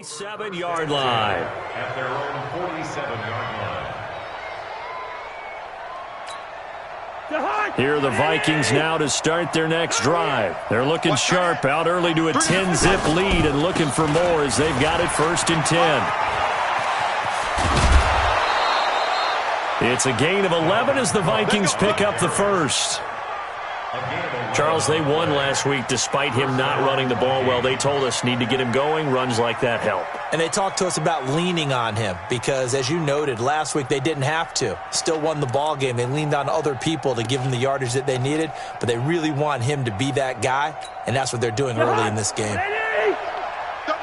7-yard line. At their own 47-yard line. Here are the Vikings now to start their next drive. They're looking sharp, out early to a 10-zip lead and looking for more as they've got it 1st and 10. It's a gain of 11 as the Vikings pick up the first. Charles, they won last week despite him not running the ball well. They told us need to get him going. Runs like that help. And they talked to us about leaning on him because, as you noted, last week they didn't have to. Still won the ball game. They leaned on other people to give them the yardage that they needed, but they really want him to be that guy, and that's what they're doing early in this game. Double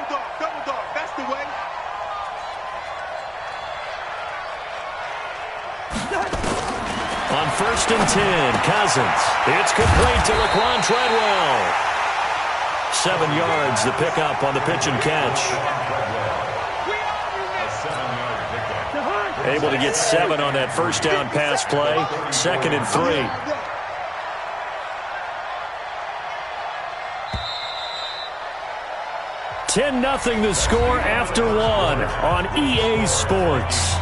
dog, that's the way. On 1st and 10, Cousins. It's complete to Laquan Treadwell. 7 yards, the pickup on the pitch and catch. Able to get 7 on that first down pass play. 2nd and 3. $10-0 the score after 1 on EA Sports.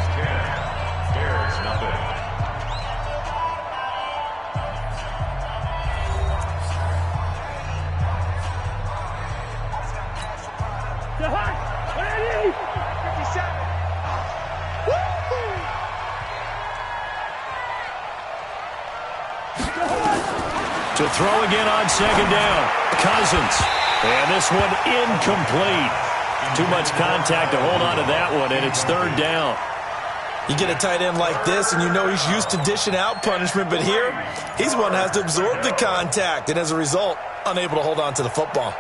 To throw again on 2nd down. Cousins. And this one incomplete. Too much contact to hold on to that one, and it's 3rd down. You get a tight end like this, and you know he's used to dishing out punishment, but here, he's one that has to absorb the contact, and as a result, unable to hold on to the football.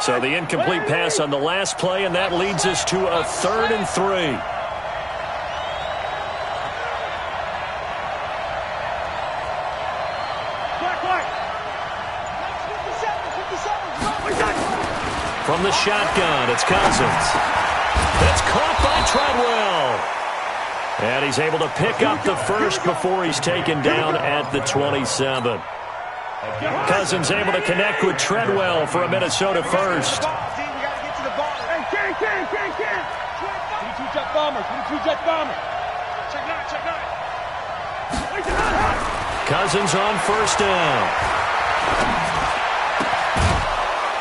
So the incomplete pass on the last play, and that leads us to a 3rd and 3. From the shotgun, it's Cousins. That's caught by Treadwell. And he's able to pick up the first before he's taken down at the 27. Cousins able to connect with Treadwell for a Minnesota first. Cousins on 1st down.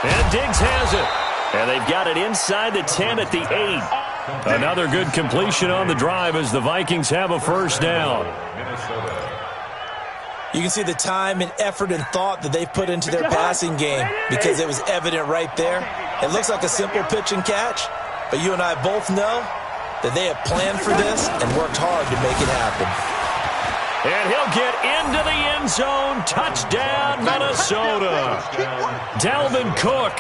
And Diggs has it. And they've got it inside the 10 at the 8. Another good completion on the drive as the Vikings have a 1st down. You can see the time and effort and thought that they've put into their passing game because it was evident right there. It looks like a simple pitch and catch, but you and I both know that they have planned for this and worked hard to make it happen. And he'll get into the end zone. Touchdown, Minnesota. Dalvin Cook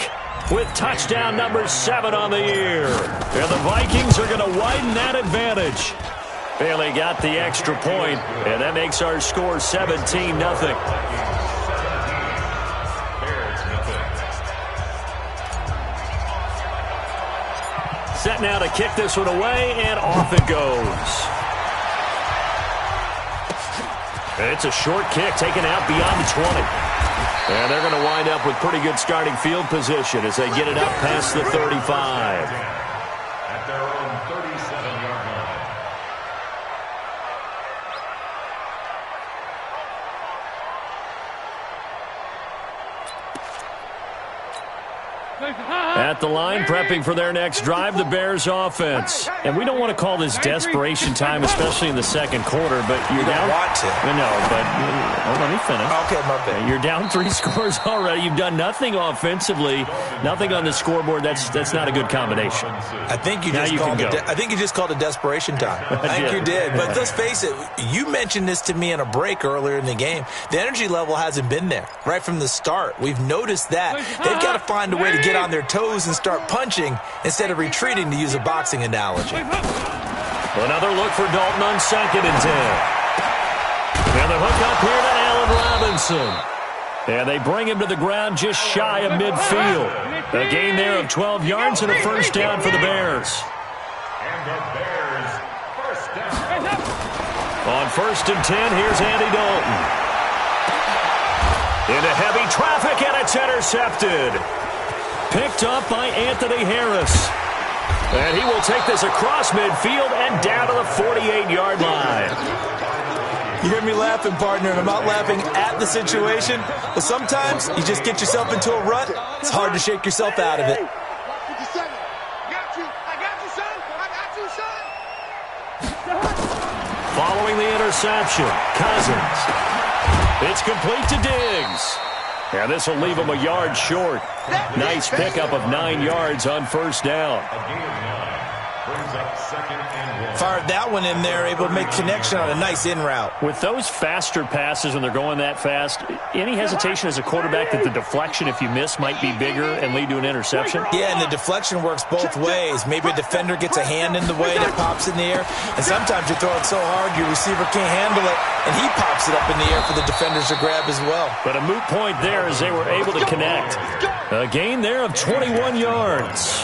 with touchdown number 7 on the year. And the Vikings are going to widen that advantage. Bailey got the extra point, and that makes our score 17-0. Set now to kick this one away, and off it goes. It's a short kick taken out beyond the 20. And they're going to wind up with pretty good starting field position as they get it up past the 35. At their own 37-yard line. At the line, prepping for their next drive, the Bears offense. And we don't want to call this desperation time, especially in the second quarter, but you're down. Want to. No, but let me finish. Okay, my bad. You're down 3 scores already. You've done nothing offensively, nothing on the scoreboard. That's not a good combination. I think you just called it desperation time. I think you did. But let's face it, you mentioned this to me in a break earlier in the game. The energy level hasn't been there right from the start. We've noticed that. They've got to find a way to get on their toes and start punching instead of retreating, to use a boxing analogy. Another look for Dalton on 2nd and 10. And the hook up here to Allen Robinson. And they bring him to the ground just shy of midfield. A gain there of 12 yards and a 1st down for the Bears. And the Bears, 1st down. On 1st and 10, here's Andy Dalton. Into heavy traffic, and it's intercepted. Picked up by Anthony Harris. And he will take this across midfield and down to the 48-yard line. You hear me laughing, partner, and I'm not laughing at the situation. But sometimes you just get yourself into a rut. It's hard to shake yourself out of it. Following the interception, Cousins. It's complete to Diggs. And this will leave him a yard short. Nice pickup of 9 yards on first down. Fired that one in there, able to make connection on a nice in route. With those faster passes when they're going that fast, any hesitation as a quarterback that the deflection, if you miss, might be bigger and lead to an interception? Yeah, and the deflection works both ways. Maybe a defender gets a hand in the way that pops in the air, and sometimes you throw it so hard your receiver can't handle it, and he pops it up in the air for the defenders to grab as well. But a moot point there as they were able to connect. A gain there of 21 yards.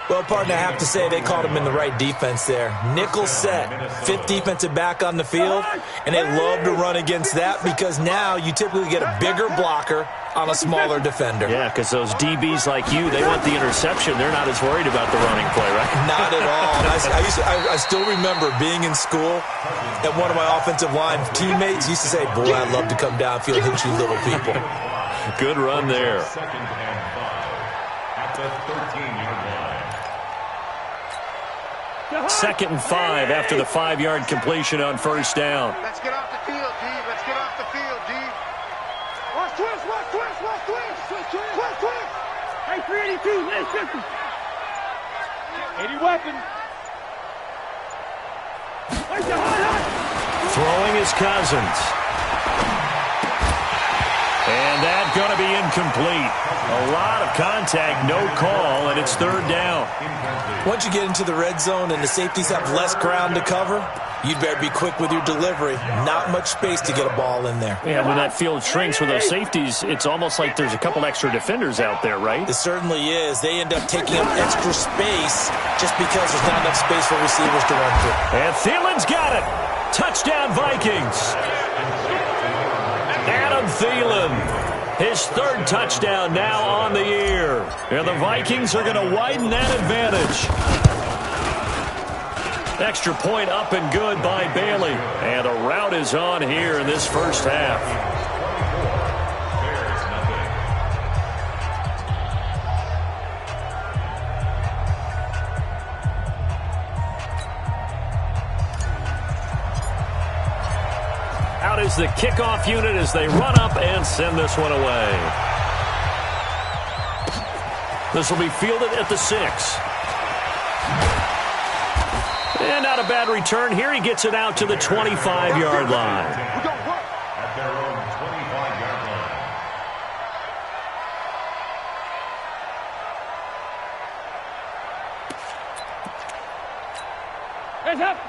Well, partner, I have to say they called him in the right defense there. Nickel set, 5th defensive back on the field, and they love to run against that because now you typically get a bigger blocker on a smaller defender. Yeah, because those DBs like you, they want the interception. They're not as worried about the running play, right? Not at all. I still remember being in school, and one of my offensive line teammates used to say, boy, I'd love to come downfield and hit you little people. Good run there. Second and 5 at the 13-yard line. 2nd and 5 after the 5-yard completion on first down. Let's get off the field, D. Let's get off the field, D. Watch twist, watch twist, watch twist. Twist, twist. Hey, 382, let's 50. 80 weapons. Throwing is Cousins. And that's going to be incomplete. A lot of contact, no call, and it's 3rd down. Once you get into the red zone and the safeties have less ground to cover, you'd better be quick with your delivery. Not much space to get a ball in there. Yeah, when that field shrinks with those safeties, it's almost like there's a couple extra defenders out there, right? It certainly is. They end up taking up extra space just because there's not enough space for receivers to run through. And Thielen's got it. Touchdown, Vikings. Adam Thielen. His 3rd touchdown now on the year. And the Vikings are going to widen that advantage. Extra point up and good by Bailey. And a rout is on here in this first half. Out is the kickoff unit as they run up and send this one away. This will be fielded at the 6. And not a bad return here. He gets it out to the 25-yard line. At their own 25-yard line.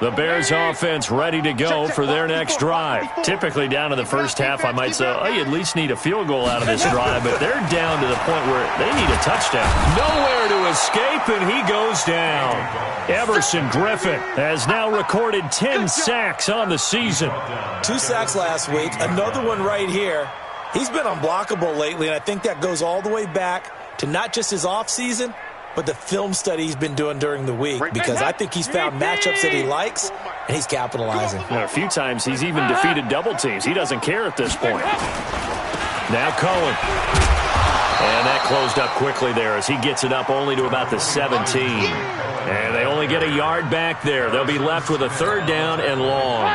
The Bears offense ready to go for their next drive. Typically down to the first half, I might say, oh, you at least need a field goal out of this drive, but they're down to the point where they need a touchdown. Nowhere to escape, and he goes down. Everson Griffin has now recorded 10 sacks on the season. 2 sacks last week, another one right here. He's been unblockable lately, and I think that goes all the way back to not just his offseason, but the film study he's been doing during the week, because I think he's found matchups that he likes, and he's capitalizing. A few times he's even defeated double teams. He doesn't care at this point. Now Cohen. And that closed up quickly there as he gets it up only to about the 17. And they only get a yard back there. They'll be left with a 3rd down and long.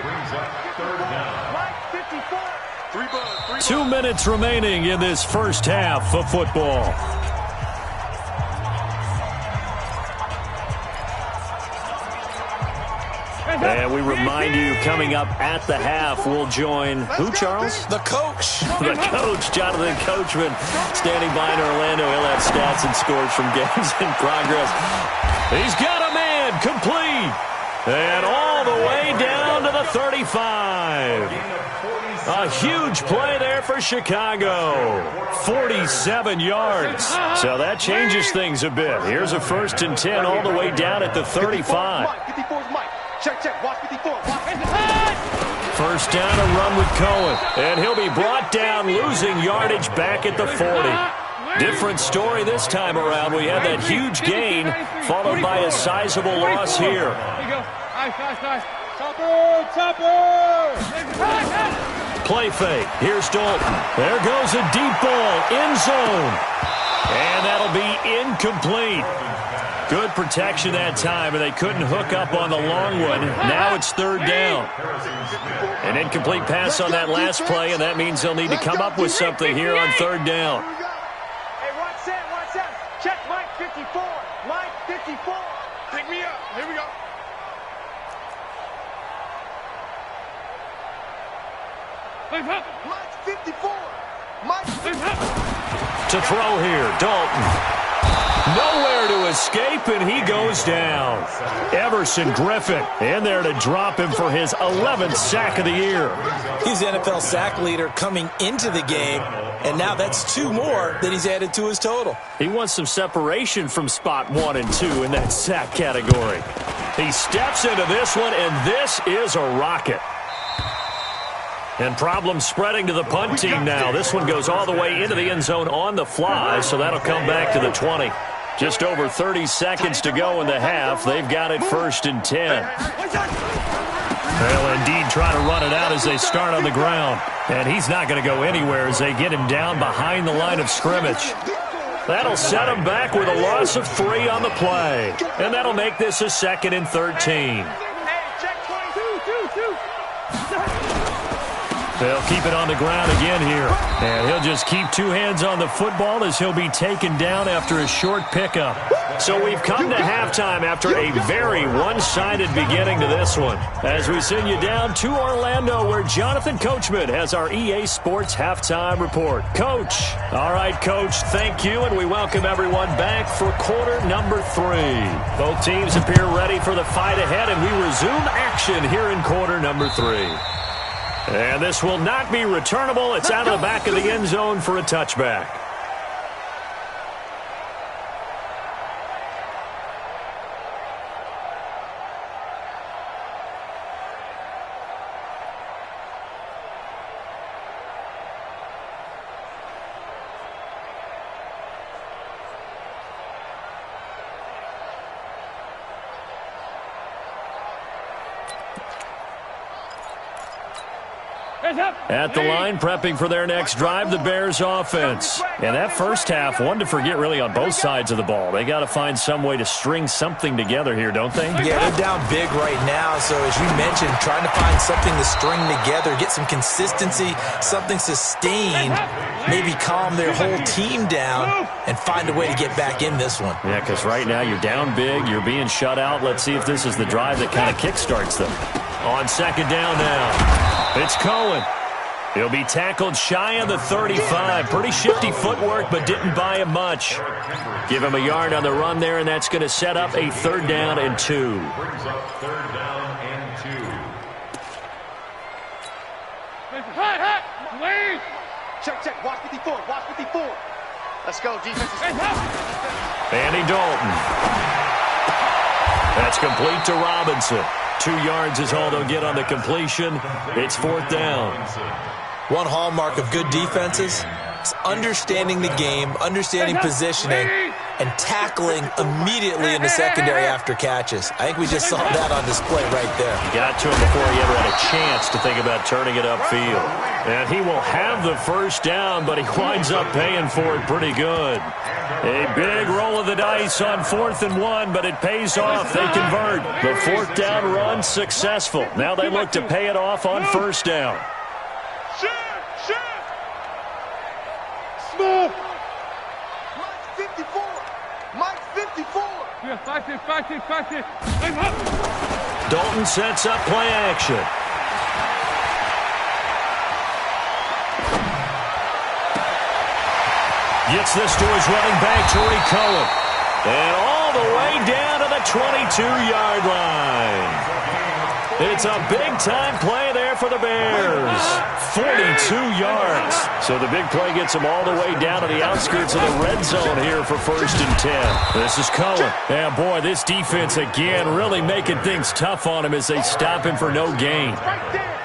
Brings up 3rd down. 2 minutes remaining in this first half of football. And we remind you, coming up at the half, we'll join who, Charles? The coach. The coach, Jonathan Coachman, standing by in Orlando. He'll have stats and scores from games in progress. He's got a man complete. And all the way down to the 35. A huge play there for Chicago. 47 yards. So that changes things a bit. Here's a 1st and 10 all the way down at the 35. Check, check. Watch 54. First down, a run with Cohen. And he'll be brought down, losing yardage back at the 40. Different story this time around. We had that huge gain, followed by a sizable loss here. Play fake. Here's Dalton. There goes a deep ball. End zone. And that'll be incomplete. Good protection that time, and they couldn't hook up on the long one. Now it's third down. An incomplete pass on that last play, and that means they'll need to come up with something here on third down. Hey, watch that. Check Mike 54. Mike 54. Pick me up. Here we go. Mike 54. Mike 54. To throw here, Dalton. Nowhere to escape, and he goes down. Everson Griffin in there to drop him for his 11th sack of the year. He's the NFL sack leader coming into the game, and now that's 2 more that he's added to his total. He wants some separation from spot 1 and 2 in that sack category. He steps into this one, and this is a rocket. And problems spreading to the punt team now. This one goes all the way into the end zone on the fly, so that'll come back to the 20. Just over 30 seconds to go in the half. They've got it 1st and 10. They'll indeed try to run it out as they start on the ground. And he's not going to go anywhere as they get him down behind the line of scrimmage. That'll set him back with a loss of 3 on the play. And that'll make this a 2nd and 13. They'll keep it on the ground again here. And he'll just keep 2 hands on the football as he'll be taken down after a short pickup. So we've come to halftime after a very one-sided beginning to this one. As we send you down to Orlando, where Jonathan Coachman has our EA Sports Halftime Report. Coach. All right, Coach, thank you, and we welcome everyone back for quarter number 3. Both teams appear ready for the fight ahead, and we resume action here in quarter number 3. And this will not be returnable. It's out of the back of the end zone for a touchback. At the line, prepping for their next drive, the Bears offense. And that first half, one to forget really on both sides of the ball. They got to find some way to string something together here, don't they? Yeah, they're down big right now. So as you mentioned, trying to find something to string together, get some consistency, something sustained, maybe calm their whole team down and find a way to get back in this one. Yeah, because right now you're down big, you're being shut out. Let's see if this is the drive that kind of kickstarts them. On 2nd down now, it's Cohen. He'll be tackled shy of the 35. Pretty shifty footwork, but didn't buy him much. Give him a yard on the run there, and that's going to set up a 3rd down and 2. Brings up 3rd down and 2. Check. Watch 54. Let's go, defense. Andy Dalton. That's complete to Robinson. 2 yards is all they'll get on the completion. It's 4th down. One hallmark of good defenses is understanding the game, understanding positioning, and tackling immediately in the secondary after catches. I think we just saw that on display right there. Got to him before he ever had a chance to think about turning it upfield. And he will have the 1st down, but he winds up paying for it pretty good. A big roll of the dice on 4th and 1, but it pays off. They convert. The 4th down run successful. Now they look to pay it off on 1st down. Small. Mike 54. Yeah, back it. Dalton sets up play action. Gets this to his running back, Tariq Cohen. And all the way down to the 22-yard line. It's a big-time play there for the Bears. 42 yards. So the big play gets them all the way down to the outskirts of the red zone here for 1st and 10. This is Cohen. Yeah, boy, this defense again really making things tough on him as they stop him for no gain. Right there.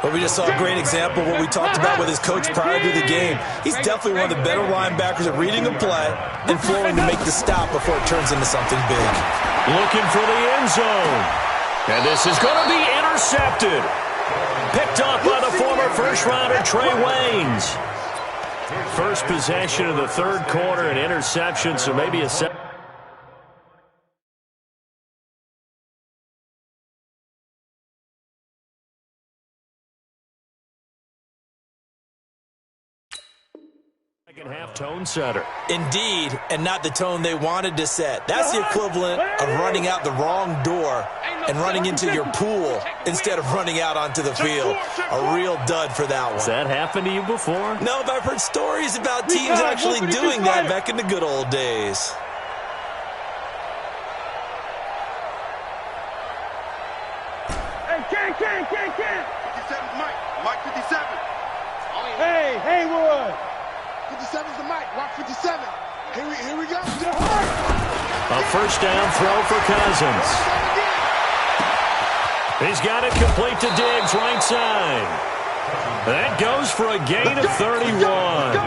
Well, we just saw a great example of what we talked about with his coach prior to the game. He's definitely one of the better linebackers at reading a play and flowing to make the stop before it turns into something big. Looking for the end zone. And this is going to be intercepted. Picked off by the former first-rounder Trey Waynes. First possession of the third quarter, an interception, so maybe a second half tone setter. Indeed, and not the tone they wanted to set. That's the equivalent of running out the wrong door and running into your pool instead of running out onto the field. A real dud for that one. Has that happened to you before? No, but I've heard stories about teams actually doing that back in the good old days. Hey, Ken. 57's Mike 57. Hey, Haywood. 57's the Mike. Watch 57. Here we go. A first down throw for Cousins. He's got it complete to Diggs, right side. That goes for a gain of 31.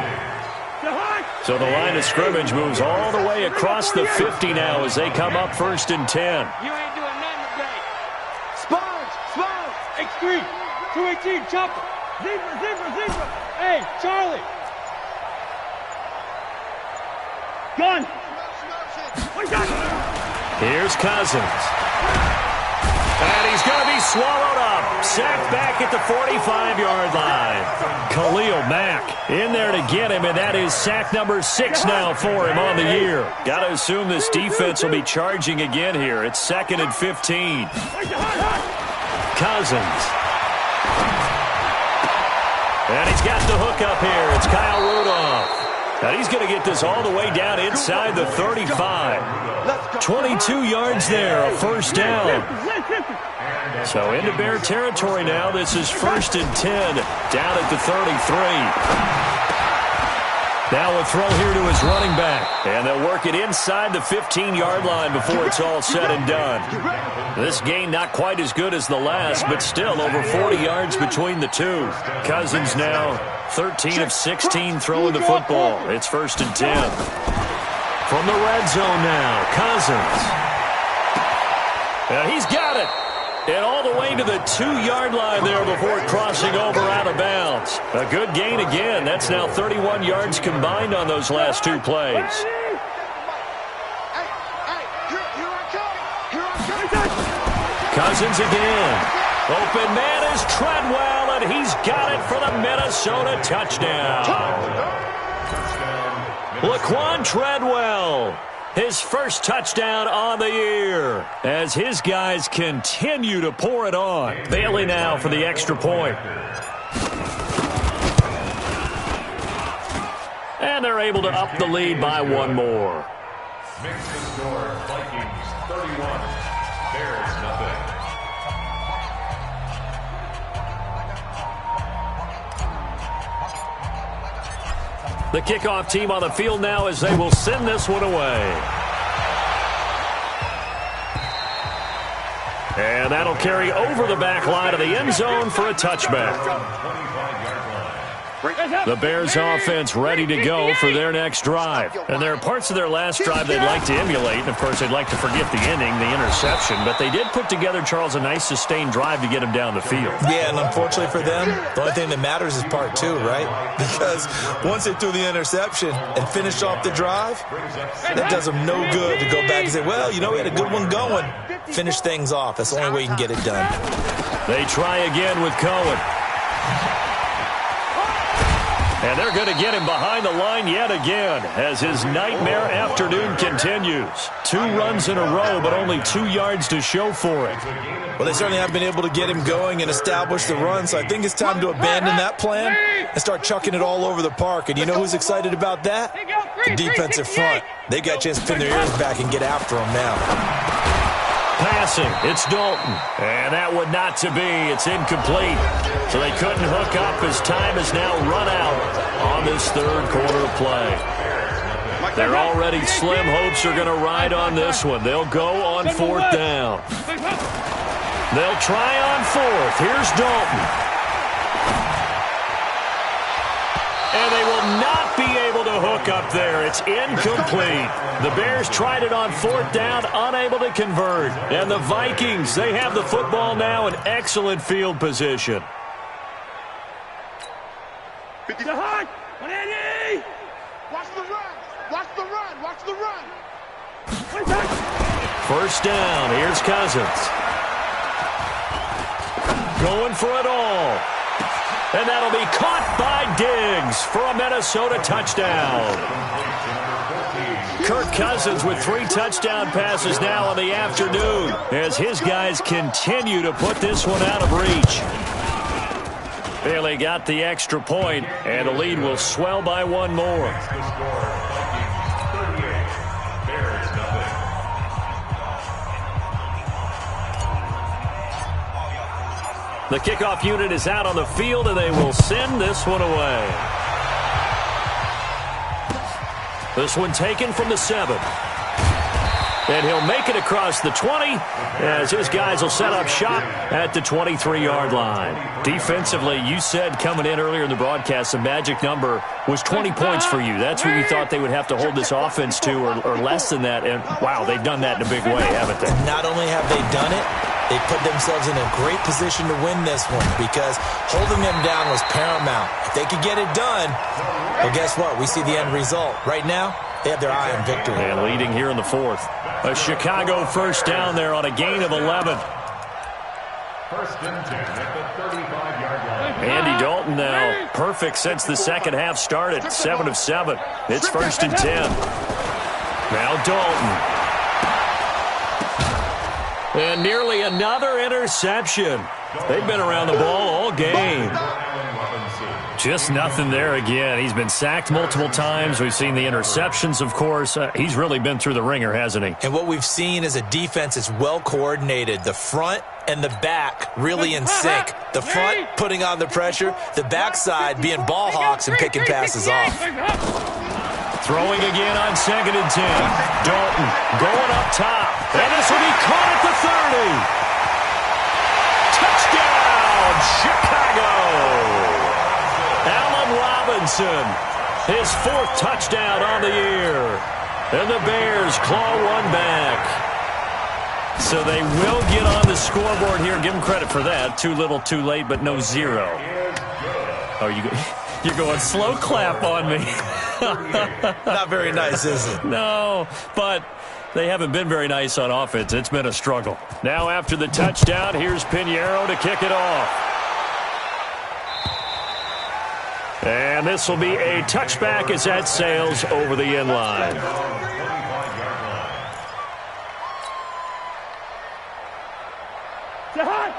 So the line of scrimmage moves all the way across the 50 now as they come up 1st and 10. You ain't doing nothing today. Sponge. X3. 218. Chopper. Zebra. Hey, Charlie. Gun! Here's Cousins. And he's going to be swallowed up. Sacked back at the 45-yard line. Khalil Mack in there to get him, and that is sack number 6 now for him on the year. Got to assume this defense will be charging again here. It's 2nd and 15. Cousins. And he's got the hook up here. It's Kyle Rudolph. And he's going to get this all the way down inside the 35. 22 yards there, a first down. So into Bear territory now. This is 1st and 10 down at the 33. Now a throw here to his running back. And they'll work it inside the 15-yard line before it's all said and done. This gain not quite as good as the last, but still over 40 yards between the two. Cousins now 13 of 16 throwing the football. It's 1st and 10. From the red zone now, Cousins. He's got it. And all the way to the 2-yard line there before crossing over out of bounds. A good gain again. That's now 31 yards combined on those last 2 plays. Cousins again. Open man is Treadwell, and he's got it for the Minnesota touchdown. Laquan Treadwell. His first touchdown on the year as his guys continue to pour it on. Bailey now for the extra point. And they're able to up the lead by 1 more. Makes the score Vikings 31, Bears nothing. The kickoff team on the field now as they will send this one away. And that'll carry over the back line of the end zone for a touchback. The Bears offense ready to go for their next drive. And there are parts of their last drive they'd like to emulate. And, of course, they'd like to forget the ending, the interception. But they did put together, Charles, a nice sustained drive to get him down the field. Yeah, and unfortunately for them, the only thing that matters is part 2, right? Because once they threw the interception and finished off the drive, that does them no good to go back and say, well, you know, we had a good one going. Finish things off. That's the only way you can get it done. They try again with Cohen. And they're going to get him behind the line yet again as his nightmare afternoon continues. 2 runs in a row, but only 2 yards to show for it. Well, they certainly have been able to get him going and establish the run, so I think it's time to abandon that plan and start chucking it all over the park. And you know who's excited about that? The defensive front. They got a chance to pin their ears back and get after him now. Passing, it's Dalton. And that would not to be. It's incomplete. So they couldn't hook up as time has now run out on this third quarter play. They're already slim hopes are going to ride on this one. They'll go on 4th down. They'll try on 4th. Here's Dalton. And they will not be able to hook up there. It's incomplete. The Bears tried it on 4th down, unable to convert. And the Vikings, they have the football now in excellent field position. Watch the run! Watch the run! Watch the run! First down. Here's Cousins. Going for it all. And that'll be caught by Diggs for a Minnesota touchdown. Kirk Cousins with 3 touchdown passes now in the afternoon as his guys continue to put this one out of reach. Bailey got the extra point, and the lead will swell by 1 more. The kickoff unit is out on the field, and they will send this one away. This one taken from the 7. And he'll make it across the 20 as his guys will set up shop at the 23-yard line. Defensively, you said coming in earlier in the broadcast, the magic number was 20 points for you. That's where you thought they would have to hold this offense to or less than that. And, wow, they've done that in a big way, haven't they? Not only have they done it, they put themselves in a great position to win this one because holding them down was paramount. If they could get it done, well, guess what? We see the end result. Right now, they have their eye on victory. And leading here in the 4th. A Chicago first down there on a gain of 11. First and 10 at the 35-yard line. Andy Dalton now perfect since the second half started. 7 of 7. It's first and 10. Now Dalton. And nearly another interception. They've been around the ball all game. Just nothing there again. He's been sacked multiple times. We've seen the interceptions, of course. He's really been through the ringer, hasn't he? And what we've seen is a defense that's well coordinated. The front and the back really in sync. The front putting on the pressure. The backside being ball hawks and picking passes off. Throwing again on 2nd and 10. Dalton going up top. And this will be caught at the 30. Touchdown, Chicago! Allen Robinson, his 4th touchdown on the year. And the Bears claw one back. So they will get on the scoreboard here. Give them credit for that. Too little, too late, but no 0. Oh, you're going slow clap on me. Not very nice, is it? No, but they haven't been very nice on offense. It's been a struggle. Now after the touchdown, here's Pinheiro to kick it off. And this will be a touchback as that sails over the end line.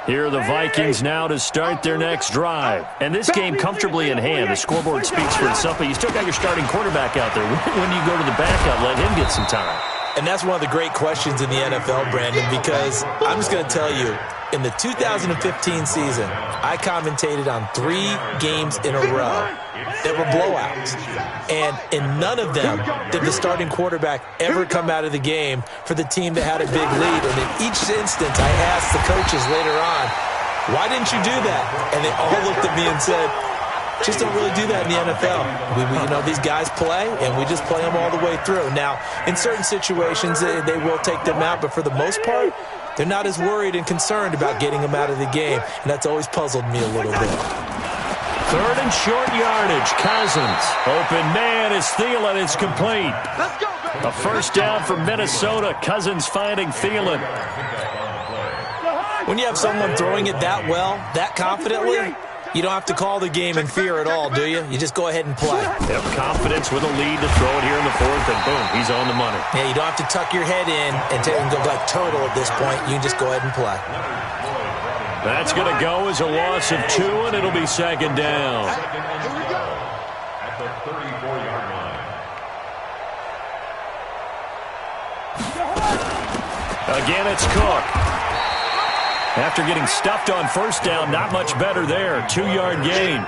Here are the Vikings now to start their next drive. And this game comfortably in hand. The scoreboard speaks for itself, but you still got your starting quarterback out there. When do you go to the backup, let him get some time? And that's one of the great questions in the NFL, Brandon, because I'm just going to tell you, in the 2015 season, I commentated on 3 games in a row that were blowouts. And in none of them did the starting quarterback ever come out of the game for the team that had a big lead. And in each instance, I asked the coaches later on, why didn't you do that? And they all looked at me and said, just don't really do that in the NFL. These guys play, and we just play them all the way through. Now, in certain situations, they will take them out, but for the most part, they're not as worried and concerned about getting them out of the game, and that's always puzzled me a little bit. 3rd and short yardage. Cousins. Open man is Thielen. It's complete. A first down for Minnesota. Cousins finding Thielen. When you have someone throwing it that well, that confidently, you don't have to call the game in fear at all, do you? You just go ahead and play. Yep, confidence with a lead to throw it here in the 4th, and boom, he's on the money. Yeah, you don't have to tuck your head in and go like turtle at this point. You can just go ahead and play. That's going to go as a loss of 2, and it'll be 2nd down. At the 34-yard line. Again, it's Cook. After getting stuffed on first down, not much better there. 2-yard gain.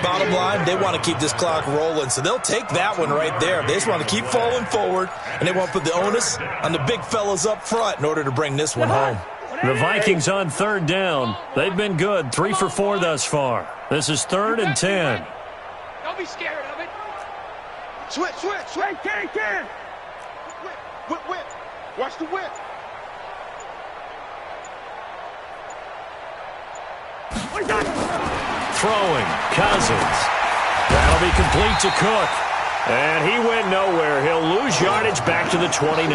Bottom line, they want to keep this clock rolling, so they'll take that one right there. They just want to keep falling forward, and they want to put the onus on the big fellas up front in order to bring this one home. The Vikings on 3rd down. They've been good. 3 for 4 thus far. This is 3rd and 10. Don't be scared of it. Switch. Can. Whip. Watch the whip. Throwing, Cousins. That'll be complete to Cook. And he went nowhere. He'll lose yardage back to the 29.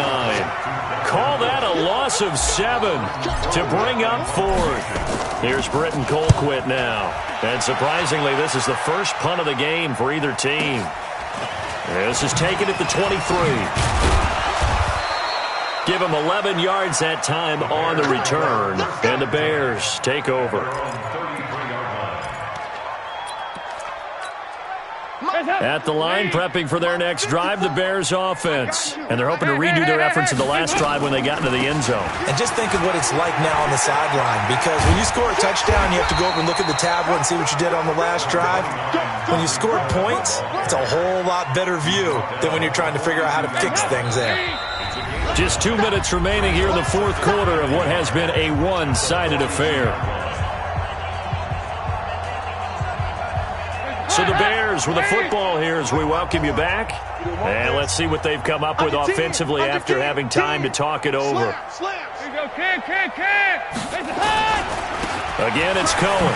Call that a loss of 7 to bring up 4th. Here's Britton Colquitt now. And surprisingly, this is the first punt of the game for either team. This is taken at the 23. Give him 11 yards that time on the return. And the Bears take over. At the line, prepping for their next drive, the Bears offense. And they're hoping to redo their efforts in the last drive when they got into the end zone. And just think of what it's like now on the sideline, because when you score a touchdown, you have to go over and look at the tablet and see what you did on the last drive. When you scored points, it's a whole lot better view than when you're trying to figure out how to fix things there. Just 2 minutes remaining here in the fourth quarter of what has been a one-sided affair. So the Bears with the football here as we welcome you back. And let's see what they've come up with offensively after having time to talk it over. Again, it's Cohen.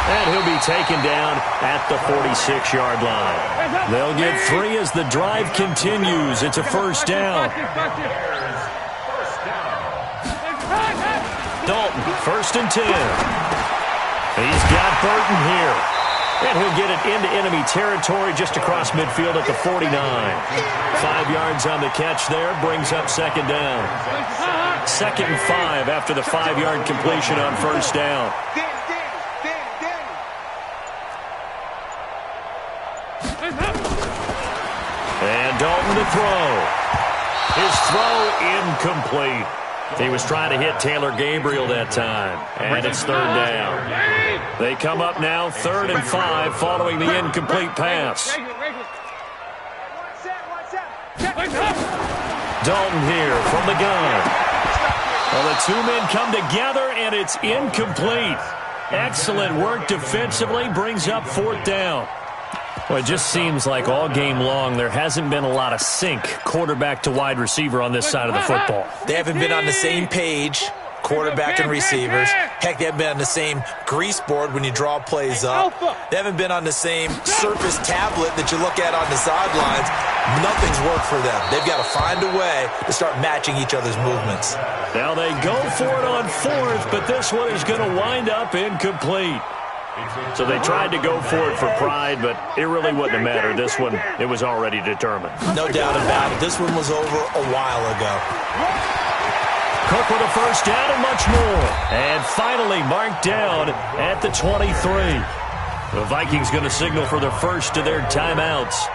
And he'll be taken down at the 46-yard line. They'll get 3 as the drive continues. It's a first down. Dalton, 1st and 10. He's got Burton here. And he'll get it into enemy territory just across midfield at the 49. 5 yards on the catch there, brings up second down. 2nd and 5 after the 5-yard completion on first down. And Dalton to throw. His throw incomplete. He was trying to hit Taylor Gabriel that time. And it's 3rd down. They come up now 3rd and 5 following the incomplete pass. Dalton here from the gun. Well, the 2 men come together and it's incomplete. Excellent work defensively, brings up 4th down. Well, it just seems like all game long there hasn't been a lot of sync quarterback to wide receiver on this side of the football. They haven't been on the same page, quarterback and receivers. Heck, they haven't been on the same grease board when you draw plays up. They haven't been on the same surface tablet that you look at on the sidelines. Nothing's worked for them. They've got to find a way to start matching each other's movements. Now they go for it on 4th, but this one is going to wind up incomplete. So they tried to go for it for pride, but it really wouldn't have mattered. This one, it was already determined. No doubt about it. This one was over a while ago. Cook with a first down and much more. And finally marked down at the 23. The Vikings going to signal for their first of their timeouts.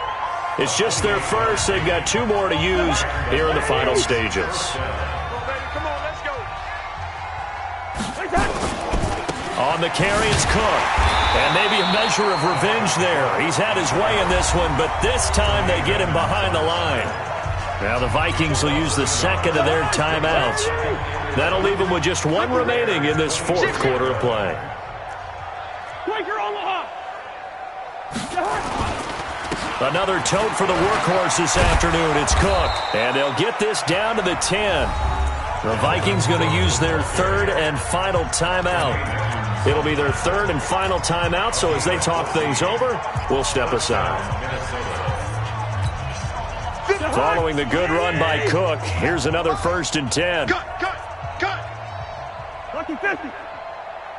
It's just their first. They've got 2 more to use here in the final stages. On the carry, it's Cook. And maybe a measure of revenge there. He's had his way in this one, but this time they get him behind the line. Now the Vikings will use the second of their timeouts. That'll leave them with just 1 remaining in this fourth quarter of play. Another tote for the workhorse this afternoon. It's Cook. And they'll get this down to the 10. The Vikings going to use their 3rd and final timeout. It'll be their 3rd and final timeout, so as they talk things over, we'll step aside. Following the good run by Cook, here's another 1st and 10. Cut. Lucky 50.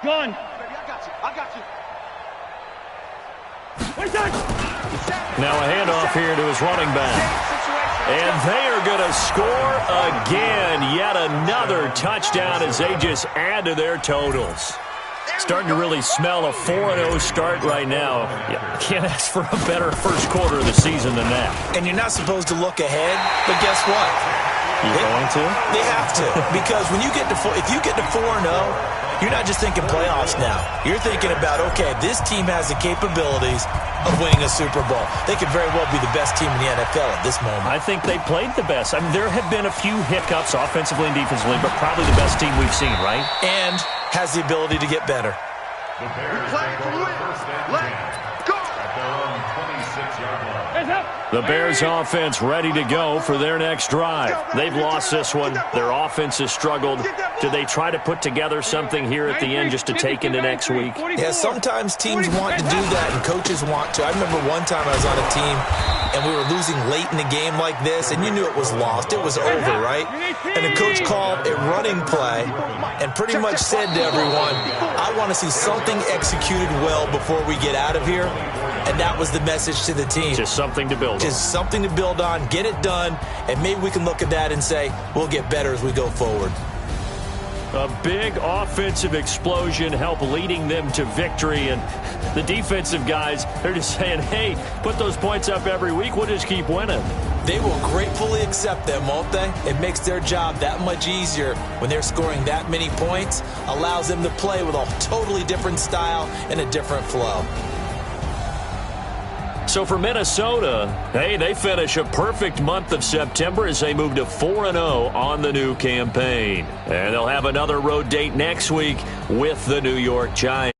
Gun. I got you. Now a handoff here to his running back. And they are going to score again. Yet another touchdown as they just add to their totals. Starting to really smell a 4-0 start right now. Yeah, can't ask for a better first quarter of the season than that. And you're not supposed to look ahead, but guess what? You're going to? They have to. Because when you get to if you get to 4-0, you're not just thinking playoffs now. You're thinking about, okay, this team has the capabilities of winning a Super Bowl. They could very well be the best team in the NFL at this moment. I think they played the best. I mean, there have been a few hiccups offensively and defensively, but probably the best team we've seen, right? And has the ability to get better. Play for win. Let's go. The Bears offense ready to go for their next drive. They've lost this one. Their offense has struggled. Do they try to put together something here at the end just to take into next week? Yeah, sometimes teams want to do that and coaches want to. I remember one time I was on a team and we were losing late in the game like this, and you knew it was lost. It was over, right? And the coach called a running play and pretty much said to everyone, I want to see something executed well before we get out of here. And that was the message to the team. Just something to build on. Just something to build on, get it done, and maybe we can look at that and say, we'll get better as we go forward. A big offensive explosion helped leading them to victory, and the defensive guys, they're just saying, hey, put those points up every week, we'll just keep winning. They will gratefully accept them, won't they? It makes their job that much easier when they're scoring that many points, allows them to play with a totally different style and a different flow. So for Minnesota, hey, they finish a perfect month of September as they move to 4-0 on the new campaign. And they'll have another road date next week with the New York Giants.